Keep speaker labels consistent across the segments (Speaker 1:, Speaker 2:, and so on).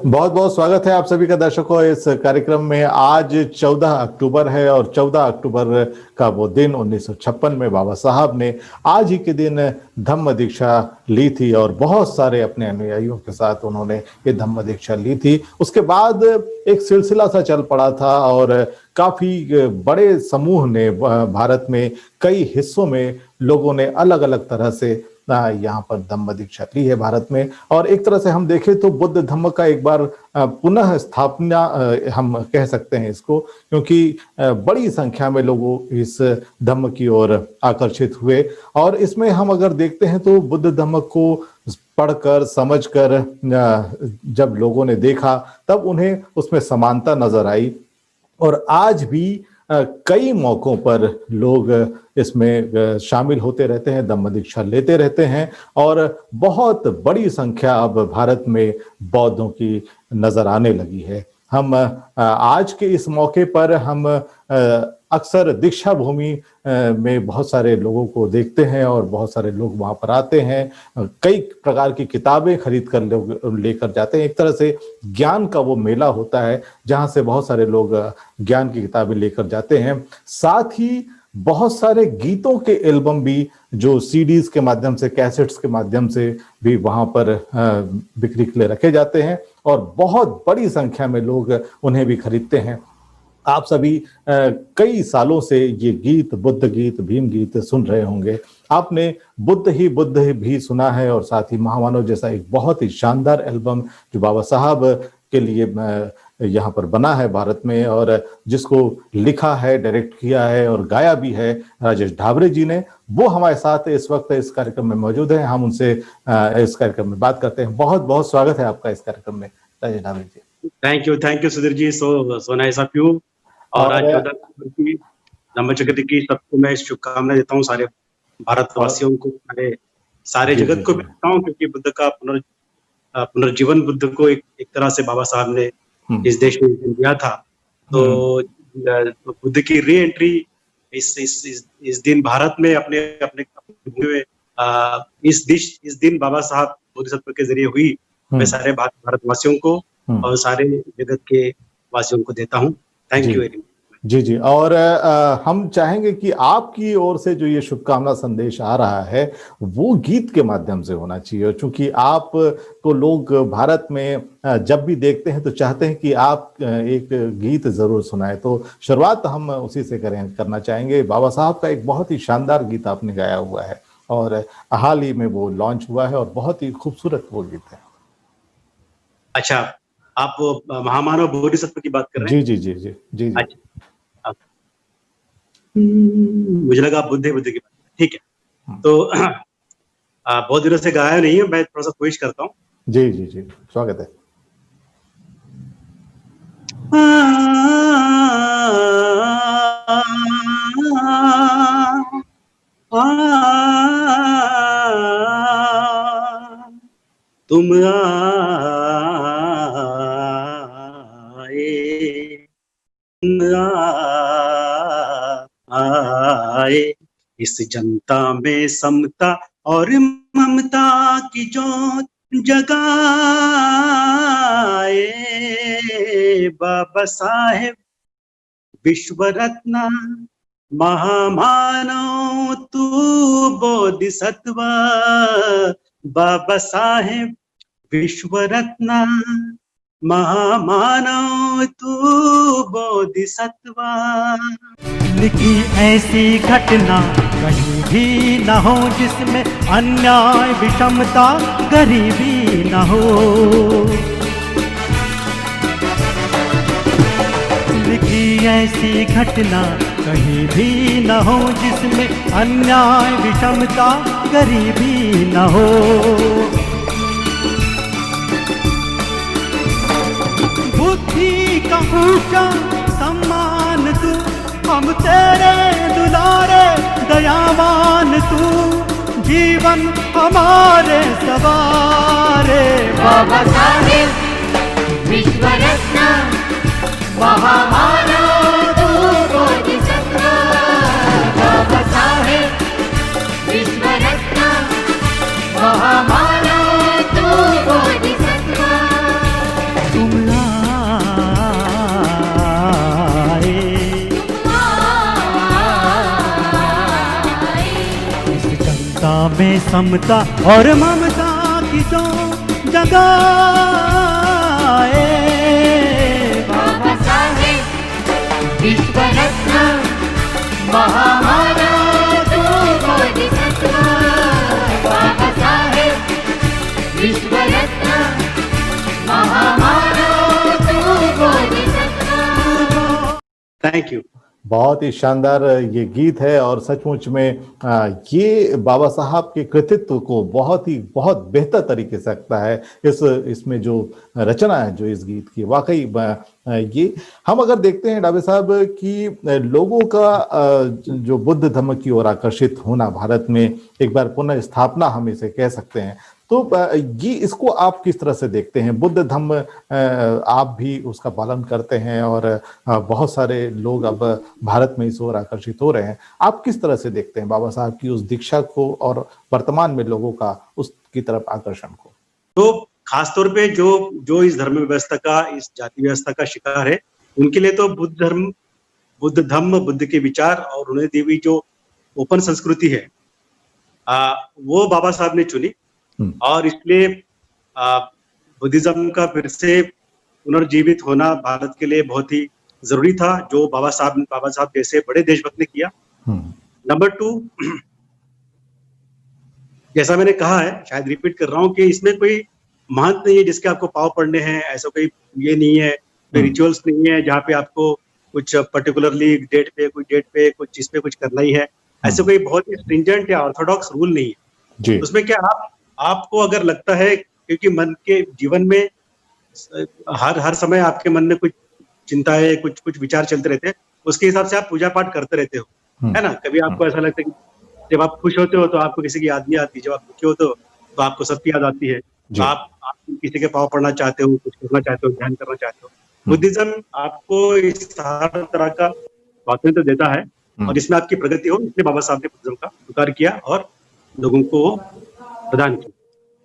Speaker 1: बहुत बहुत स्वागत है आप सभी का दर्शकों इस कार्यक्रम में। आज 14 अक्टूबर है और 14 अक्टूबर का वो दिन 1956 में बाबा साहब ने आज ही के दिन धम्म दीक्षा ली थी और बहुत सारे अपने अनुयायियों के साथ उन्होंने ये धम्म दीक्षा ली थी। उसके बाद एक सिलसिला सा चल पड़ा था और काफी बड़े समूह ने भारत में कई हिस्सों में लोगों ने अलग अलग तरह से यहाँ पर धम्म दीक्षा ली है भारत में। और एक तरह से हम देखें तो बुद्ध धम्म का एक बार पुनः स्थापना हम कह सकते हैं इसको, क्योंकि बड़ी संख्या में लोग इस धम्म की ओर आकर्षित हुए। और इसमें हम अगर देखते हैं तो बुद्ध धम्म को पढ़कर समझकर जब लोगों ने देखा तब उन्हें उसमें समानता नजर आई। और आज भी कई मौकों पर लोग इसमें शामिल होते रहते हैं, धम्म दीक्षा लेते रहते हैं और बहुत बड़ी संख्या अब भारत में बौद्धों की नजर आने लगी है। हम आज के इस मौके पर हम अक्सर दीक्षा भूमि में बहुत सारे लोगों को देखते हैं और बहुत सारे लोग वहां पर आते हैं, कई प्रकार की किताबें खरीद कर लेकर जाते हैं। एक तरह से ज्ञान का वो मेला होता है जहां से बहुत सारे लोग ज्ञान की किताबें लेकर जाते हैं। साथ ही बहुत सारे गीतों के एल्बम भी जो सीडीज के माध्यम से, कैसेट्स के माध्यम से भी वहां पर बिक्री के लिए रखे जाते हैं और बहुत बड़ी संख्या में लोग उन्हें भी खरीदते हैं। आप सभी कई सालों से ये गीत, बुद्ध गीत, भीम गीत सुन रहे होंगे। आपने बुद्ध ही भी सुना है और साथ ही महामानव जैसा एक बहुत ही शानदार एल्बम जो बाबा साहब के लिए यहाँ पर बना है भारत में और जिसको लिखा है, डायरेक्ट किया है और गाया भी है राजेश ढाबरे जी ने, वो हमारे साथ इस वक्त इस कार्यक्रम में मौजूद है। हम उनसे इस कार्यक्रम में बात करते हैं। बहुत बहुत स्वागत है आपका इस कार्यक्रम में Rajesh Dhabre ji.
Speaker 2: Thank you Sudhir ji, so nice of you. और आज धम्म जगत की सबको मैं शुभकामना देता हूँ, सारे भारतवासियों को, सारे जगत को देता हूँ, क्योंकि बुद्ध का पुनर्जीवन बुद्ध को एक तरह से बाबा साहब ने इस देश में दिया था। तो बुद्ध की री एंट्री इस दिन भारत में अपने इस दिन बाबा साहब बोधिसत्व के जरिए हुई। मैं सारे भारतवासियों को और सारे जगत के वासियों को देता हूँ। Thank you very much.
Speaker 1: जी। और हम चाहेंगे कि आपकी ओर से जो ये शुभकामना संदेश आ रहा है वो गीत के माध्यम से होना चाहिए, क्योंकि आप को लोग भारत में जब भी देखते हैं तो चाहते हैं कि आप एक गीत जरूर सुनाएं। तो शुरुआत हम उसी से करना चाहेंगे। बाबा साहब का एक बहुत ही शानदार गीत आपने गाया हुआ है और हाल ही में वो लॉन्च हुआ है और बहुत ही खूबसूरत वो गीत है।
Speaker 2: अच्छा, आप महामानव बोधिसत्व की बात कर रहे हैं?
Speaker 1: जी।
Speaker 2: अच्छा, मुझे लगा आप बुद्ध की बात। ठीक है, तो बहुत दिनों से गाया नहीं है, मैं थोड़ा सा कोशिश करता हूँ।
Speaker 1: जी, स्वागत है।
Speaker 2: तुम आए इस जनता में समता और ममता की जोत जगाए। बाबा साहेब विश्व रत्न महामानव तू बोधिसत्व। बाबा साहेब विश्व रत्न महामानव तू बोधिसत्व।
Speaker 3: लिखी ऐसी घटना कहीं भी न हो जिसमें अन्याय, विषमता, गरीबी न हो। लिखी ऐसी घटना कहीं भी न हो जिसमें अन्याय, विषमता, गरीबी न हो। बुद्धि का ऊंचा सम्मान तू, हम तेरे दुलारे दयावान तू, जीवन हमारे सवारे।
Speaker 4: बाबा साहेब विश्व रत्न महामानव तू बोधिसत्व। बाबा साहेब विश्व रत्न महामानव तू बोधिसत्व।
Speaker 3: तू में समता और ममता की जो जगाए।
Speaker 4: बाबा साहेब विश्व रत्न महामानव तू बोधिसत्व। बाबा साहेब विश्व रत्न महामानव तू बोधिसत्व।
Speaker 2: Thank you.
Speaker 1: बहुत ही शानदार ये गीत है और सचमुच में ये बाबा साहब के कृतित्व को बहुत बेहतर तरीके से रखता है। इसमें जो रचना है जो इस गीत की, वाकई ये हम अगर देखते हैं डाबे साहब कि लोगों का जो बुद्ध धर्म की ओर आकर्षित होना भारत में एक बार पुनः स्थापना हम इसे कह सकते हैं, तो ये इसको आप किस तरह से देखते हैं? बुद्ध धर्म आप भी उसका पालन करते हैं और बहुत सारे लोग अब भारत में इस ओर आकर्षित हो रहे हैं। आप किस तरह से देखते हैं बाबा साहब की उस दीक्षा को और वर्तमान में लोगों का उसकी तरफ आकर्षण को?
Speaker 2: तो खासतौर पे जो इस धर्म व्यवस्था का, इस जाति व्यवस्था का शिकार है, उनके लिए तो बुद्ध धर्म, बुद्ध के विचार और उन्हें दी हुई जो ओपन संस्कृति है वो बाबा साहब ने चुनी। और इसलिए बुद्धिज्म का फिर से पुनर्जीवित होना भारत के लिए बहुत ही जरूरी था, जो बाबा साहब जैसे बड़े देशभक्त ने किया। नंबर 2, जैसा मैंने कहा है, शायद रिपीट कर रहा हूँ कि इसमें कोई महंत नहीं है जिसके आपको पाव पढ़ने हैं, ऐसा कोई ये नहीं है, कोई रिचुअल्स नहीं है जहाँ पे आपको कुछ पर्टिकुलरली डेट पे कुछ चीज पे कुछ करना ही है, ऐसे कोई बहुत ही स्ट्रिंजेंट या ऑर्थोडॉक्स रूल नहीं है। उसमें क्या आपको अगर लगता है, क्योंकि मन के जीवन में हर समय आपके मन में कुछ चिंताएं, कुछ विचार चलते रहते हैं, उसके हिसाब से आप पूजा पाठ करते रहते हो, है ना। कभी आपको ऐसा लगता है कि जब आप खुश होते हो तो आपको किसी की याद नहीं आती, जब आप दुखी होते हो तो आपको सबकी याद आती है, तो आप किसी के पाँव पड़ना चाहते हो, कुछ करना चाहते हो, ध्यान करना चाहते हो। बुद्धिज्म आपको इस हर तरह का स्वातंत्र देता है और इसमें आपकी प्रगति हो, इसलिए बाबा साहब ने बुद्धिज्म का स्वीकार किया और लोगों को प्रदान किया।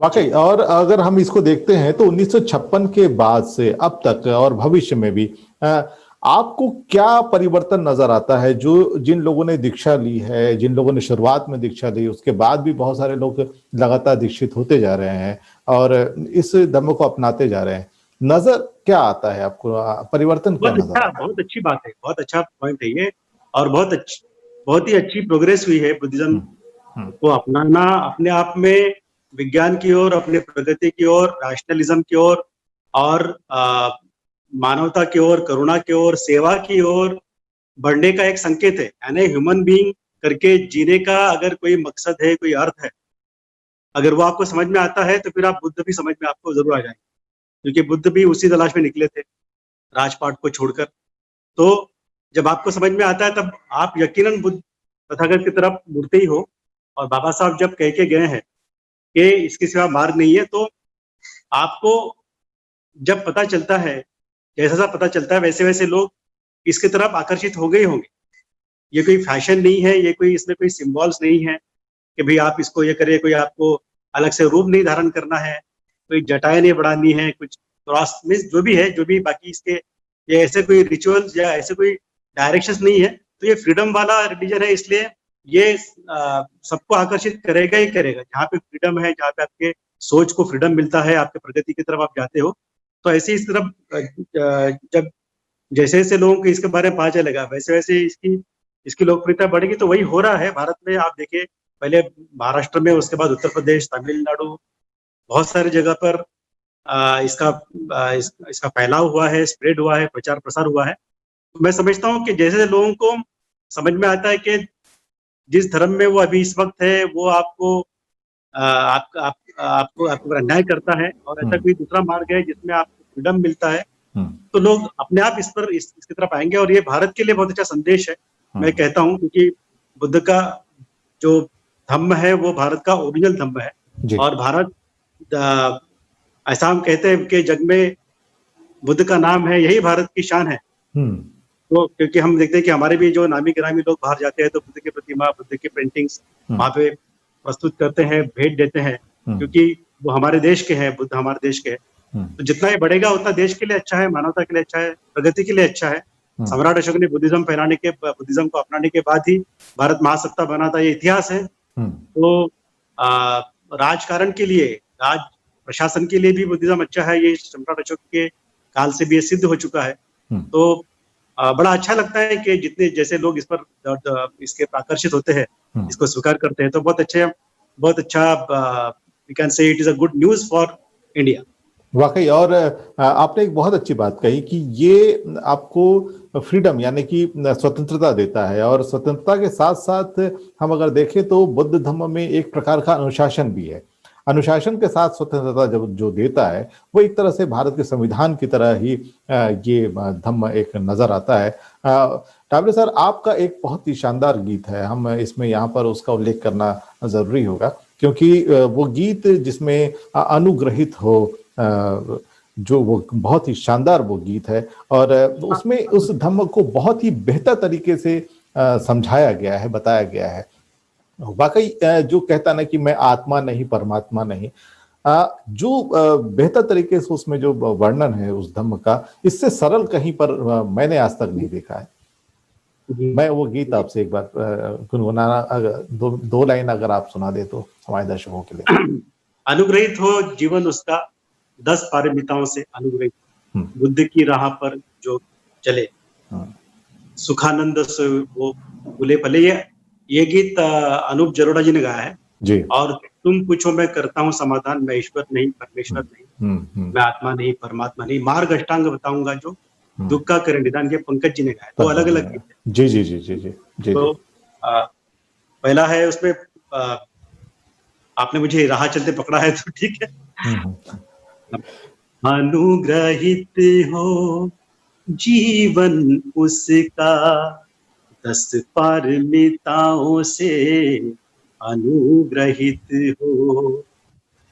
Speaker 1: वाकई, और अगर हम इसको देखते हैं तो 1956 के बाद से अब तक और भविष्य में भी आपको क्या परिवर्तन नजर आता है? जो जिन लोगों ने दीक्षा ली है, जिन लोगों ने शुरुआत में दीक्षा ली, उसके बाद भी बहुत सारे लोग लगातार दीक्षित होते जा रहे हैं और इस धर्म को अपनाते जा रहे हैं, नजर क्या आता है आपको? परिवर्तन क्या नजर आता है?
Speaker 2: बहुत अच्छी बात है, बहुत अच्छा पॉइंट है ये, और बहुत ही अच्छी प्रोग्रेस हुई है बुद्धिज्म को अपनाना, अपने आप में विज्ञान की ओर, अपने प्रगति की ओर, रैशनलिज्म की ओर और मानवता की ओर, करुणा की ओर, सेवा की ओर बढ़ने का एक संकेत है। यानी ह्यूमन बीइंग करके जीने का अगर कोई मकसद है, कोई अर्थ है, अगर वो आपको समझ में आता है तो फिर आप बुद्ध भी समझ में आपको जरूर आ जाएंगे, क्योंकि बुद्ध भी उसी तलाश में निकले थे राजपाट को छोड़कर। तो जब आपको समझ में आता है तब आप यकीनन बुद्ध तथागत की तरफ मुड़ते ही हो। और बाबा साहब जब कह के गए हैं कि इसके सिवा मार्ग नहीं है, तो आपको जब पता चलता है, जैसा पता चलता है वैसे वैसे लोग इसके तरफ आकर्षित हो गए होंगे। ये कोई फैशन नहीं है, ये कोई इसमें कोई सिंबल्स नहीं है कि भाई आप इसको ये करें, कोई आपको अलग से रूप नहीं धारण करना है, कोई जटाएं नहीं बढ़ानी है, कुछ जो भी है, जो भी बाकी इसके ये ऐसे कोई रिचुअल्स या ऐसे कोई डायरेक्शंस नहीं है। तो ये फ्रीडम वाला रिलीजन है, इसलिए ये सबको आकर्षित करेगा ही करेगा। जहाँ पे फ्रीडम है, जहाँ पे आपके सोच को फ्रीडम मिलता है, आपके प्रगति की तरफ आप जाते हो, तो ऐसे इस तरफ जब जैसे जैसे लोगों को इसके बारे में पता चलेगा वैसे वैसे इसकी लोकप्रियता बढ़ेगी। तो वही हो रहा है भारत में। आप देखिए, पहले महाराष्ट्र में, उसके बाद उत्तर प्रदेश, तमिलनाडु, बहुत सारी जगह पर इसका फैलाव हुआ है, स्प्रेड हुआ है, प्रचार प्रसार हुआ है। तो मैं समझता हूँ कि जैसे लोगों को समझ में आता है कि जिस धर्म में वो अभी इस वक्त है वो आपको अन्याय करता है और ऐसा कोई दूसरा मार्ग है जिसमें आपको फ्रीडम मिलता है, तो लोग अपने आप इसकी तरफ आएंगे। और ये भारत के लिए बहुत अच्छा संदेश है, मैं कहता हूँ, क्योंकि बुद्ध का जो धम्म है वो भारत का ओरिजिनल धम्म है। और भारत, ऐसा हम कहते हैं कि जग में बुद्ध का नाम है, यही भारत की शान है। तो क्योंकि हम देखते हैं कि हमारे भी जो नामी गिरामी लोग बाहर जाते हैं तो बुद्ध की प्रतिमा, बुद्ध की पेंटिंग्स वहां पे प्रस्तुत करते हैं, भेंट देते हैं, क्योंकि वो हमारे देश के हैं, बुद्ध हमारे देश के हैं। तो जितना ये बढ़ेगा उतना देश के लिए अच्छा है, मानवता के लिए अच्छा है, प्रगति के लिए अच्छा है। सम्राट अशोक ने बुद्धिज्म को अपनाने के बाद ही भारत महासत्ता बना था, ये इतिहास है। तो राजकारण के लिए, राज प्रशासन के लिए भी बुद्धिज्म अच्छा है, ये सम्राट अशोक के काल से भी ये सिद्ध हो चुका है। तो बड़ा अच्छा लगता है कि जितने जैसे लोग इस पर इसके आकर्षित होते हैं, इसको स्वीकार करते हैं, तो बहुत अच्छा we can say it is a good news for India.
Speaker 1: वाकई। और आपने एक बहुत अच्छी बात कही कि ये आपको फ्रीडम यानी कि स्वतंत्रता देता है, और स्वतंत्रता के साथ साथ हम अगर देखें तो बुद्ध धर्म में एक प्रकार का अनुशासन भी है। अनुशासन के साथ स्वतंत्रता जब जो देता है वो एक तरह से भारत के संविधान की तरह ही ये धम्म एक नजर आता है। टाबले सर, आपका एक बहुत ही शानदार गीत है, हम इसमें यहाँ पर उसका उल्लेख करना जरूरी होगा, क्योंकि वो गीत जिसमें अनुग्रहित हो, जो वो बहुत ही शानदार वो गीत है, और उसमें उस धम्म को बहुत ही बेहतर तरीके से समझाया गया है, बताया गया है। वाकई जो कहता ना कि मैं आत्मा नहीं परमात्मा नहीं, जो बेहतर तरीके से उसमें जो वर्णन है उस धम्म का, इससे सरल कहीं पर मैंने आज तक नहीं देखा है। मैं वो गीत आपसे एक बार गुनगुनाना, दो लाइन अगर आप सुना दे तो हमारे दर्शकों के लिए।
Speaker 2: अनुग्रहित हो जीवन उसका 10 पारमिताओं से अनुग्रहित, बुद्ध की राह पर जो चले, सुखानंद से वो फूले फले। ये गीत अनूप जलोटा जी ने गाया है
Speaker 1: जी।
Speaker 2: और तुम पूछो मैं करता हूँ समाधान, मैं ईश्वर नहीं परमेश्वर नहीं, मैं आत्मा नहीं परमात्मा नहीं, मार्ग अष्टांग बताऊंगा जो दुख का करे निदान, के पंकज जी ने गाया। तो अलग अलग गीत है।
Speaker 1: जी जी जी जी जी जी।
Speaker 2: तो पहला है उसमें आपने मुझे राह चलते पकड़ा है तो ठीक है। अनुग्रहित हो जीवन उसका 10 पारमिताओं से अनुग्रहित हो,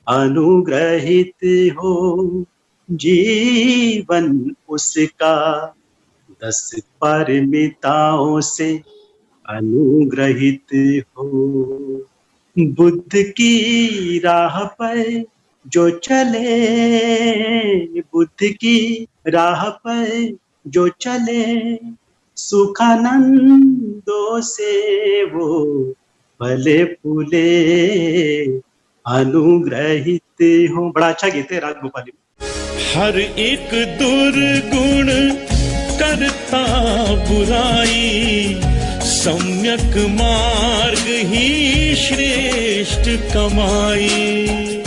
Speaker 2: अनुग्रहित हो जीवन उसका 10 पारमिताओं से अनुग्रहित हो। बुद्ध की राह पर जो चले, बुद्ध की राह पर जो चले, सुखानंदों से वो फले फूले अनुग्रहित हो। बड़ा अच्छा गीत है राग गोपाली में।
Speaker 5: हर एक दुर्गुण करता बुराई, सम्यक मार्ग ही श्रेष्ठ कमाई।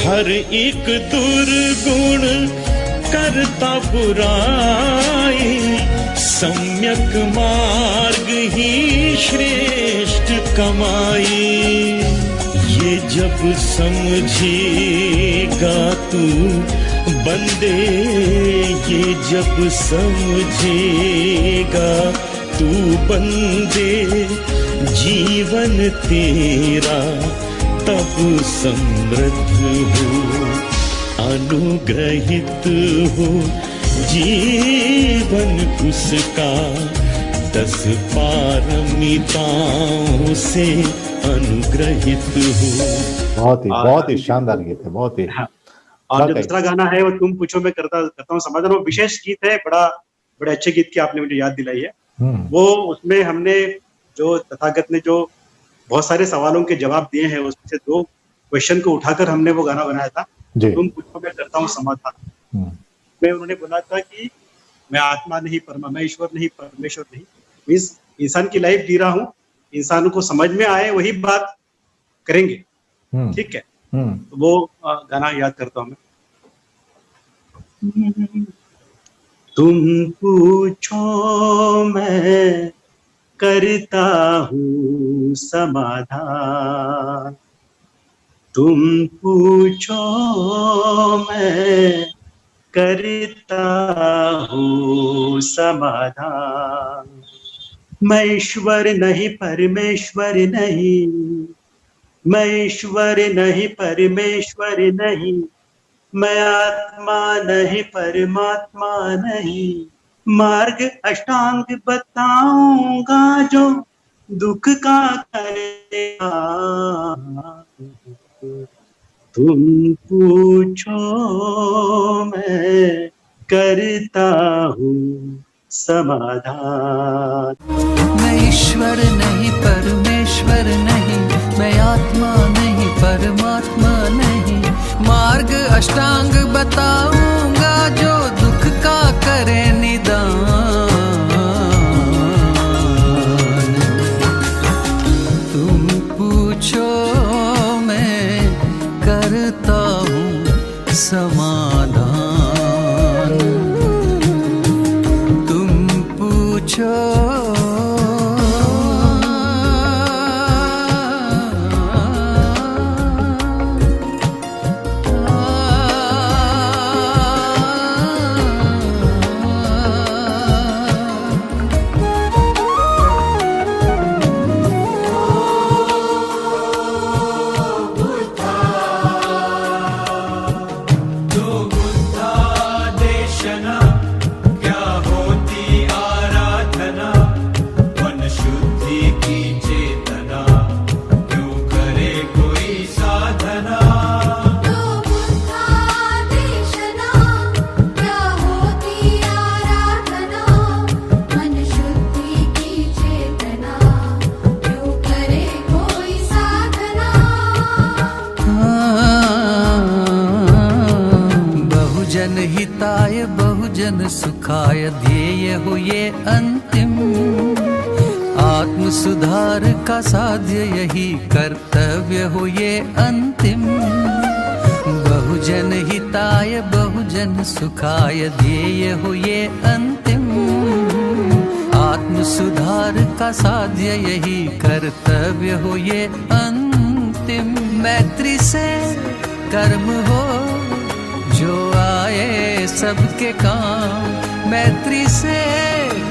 Speaker 5: हर एक दुर्गुण करता बुराई, सम्यक मार्ग ही श्रेष्ठ कमाई। ये जब समझेगा तू बंदे, ये जब समझेगा तू बंदे, जीवन तेरा तब समृद्ध हो, अनुग्रहित हो जीवन उसका 10 पारमिताओं से अनुग्रहित हो।
Speaker 1: बहुत ही शानदार गीत है, बहुत ही।
Speaker 2: और जो दूसरा गाना है वो तुम पूछो मैं करता हूँ समाधान, वो विशेष गीत है, बड़े अच्छे गीत की आपने मुझे याद दिलाई है। वो उसमें हमने जो तथागत ने जो बहुत सारे सवालों के जवाब दिए हैं, उसमें से 2 क्वेश्चन को उठाकर हमने वो गाना बनाया था, तुम पूछो मैं करता हूँ समाधान। में उन्होंने बोला था कि मैं आत्मा नहीं मैं ईश्वर नहीं परमेश्वर नहीं, मींस इंसान की लाइफ जी रहा हूँ, इंसानों को समझ में आए वही बात करेंगे, ठीक है। तो वो गाना याद करता हूँ मैं। तुम पूछो मैं करता हूँ समाधान, तुम पूछो मैं करता हूँ समाधान। मैं ईश्वर नहीं परमेश्वर नहीं, मैं ईश्वर नहीं परमेश्वर नहीं, मैं आत्मा नहीं परमात्मा नहीं, मार्ग अष्टांग बताऊंगा जो दुख का करेगा। तुम पूछो मैं करता हूँ समाधान।
Speaker 6: मैं ईश्वर नहीं परमेश्वर नहीं, मैं आत्मा नहीं परमात्मा नहीं, मार्ग अष्टांग बताऊंगा जो दुख का करे निदान। तुम पूछो मैं करता हूँ समाधान, तुम पूछो बहुजन हिताय बहुजन सुखाय ध्येय हो ये अंतिम, आत्म सुधार का साध्य यही कर्तव्य हो ये अंतिम। बहुजन हिताय बहुजन सुखाय ध्येय हो ये अंतिम, आत्म सुधार का साध्य यही कर्तव्य हो ये अंतिम। मैत्री से कर्म हो जो आए सबके काम, मैत्री से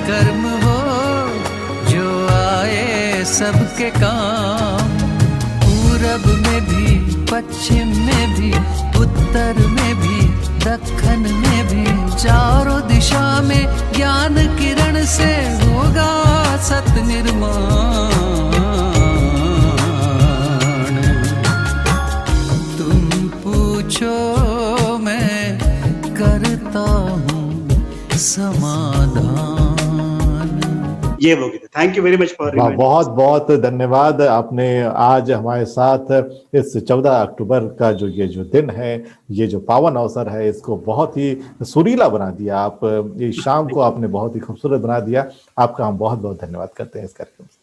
Speaker 6: कर्म हो जो आए सबके काम। पूरब में भी पश्चिम में भी उत्तर में भी दक्षिण में भी, चारों दिशा में ज्ञान किरण से होगा सत निर्माण। तुम पूछो मैं करता हूँ समाधान।
Speaker 2: ये वो गीत। Thank you very much for
Speaker 1: बहुत बहुत धन्यवाद। आपने आज हमारे साथ इस 14 अक्टूबर का जो दिन है, ये जो पावन अवसर है, इसको बहुत ही सुरीला बना दिया। आप ये शाम को आपने बहुत ही खूबसूरत बना दिया। आपका हम बहुत बहुत धन्यवाद करते हैं इस कार्यक्रम से।